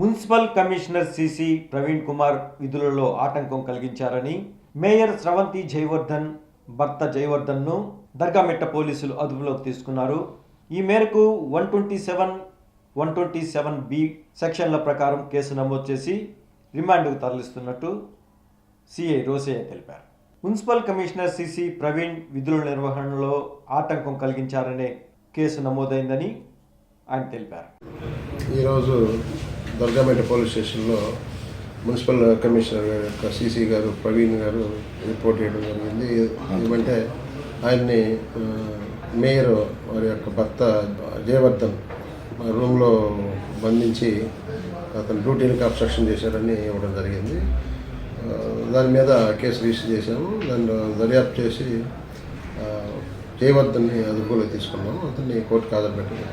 Municipal commissioner CC Praveen Kumar విధులలో ఆటంకం కలిగించారని మేయర్ స్రవంతి జయవర్ధన్ భర్త జయవర్ధన్ను దర్గామిట్ట పోలీసులు అదుపులోకి తీసుకున్నారు. ఈ మేరకు 127(127)(b) సెక్షన్ల ప్రకారం కేసు నమోదు చేసి రిమాండ్కు తరలిస్తున్నట్టు సిఐ రోసయ్య తెలిపారు. మున్సిపల్ కమిషనర్ సిసి ప్రవీణ్ విధుల నిర్వహణలో ఆటంకం కలిగించారనే కేసు నమోదైందని ఆయన తెలిపారు. ఈరోజు దర్గామిట్ట పోలీస్ స్టేషన్లో మున్సిపల్ కమిషనర్ యొక్క సిసి గారు ప్రవీణ్ గారు రిపోర్ట్ చేయడం జరిగింది. ఏమంటే ఆయన్ని మేయర్ వారి యొక్క భర్త జయవర్ధన్ రూమ్లో బంధించి అతను డ్యూటీలకు అబ్స్ట్రక్షన్ చేశారని ఇవ్వడం జరిగింది. దాని మీద కేసు రిజిస్టర్ చేశాము. దాన్ని దర్యాప్తు చేసి జయవర్ధన్ని అదుపులోకి తీసుకున్నాము. అతన్ని కోర్టుకు హాజరుపెట్టాము.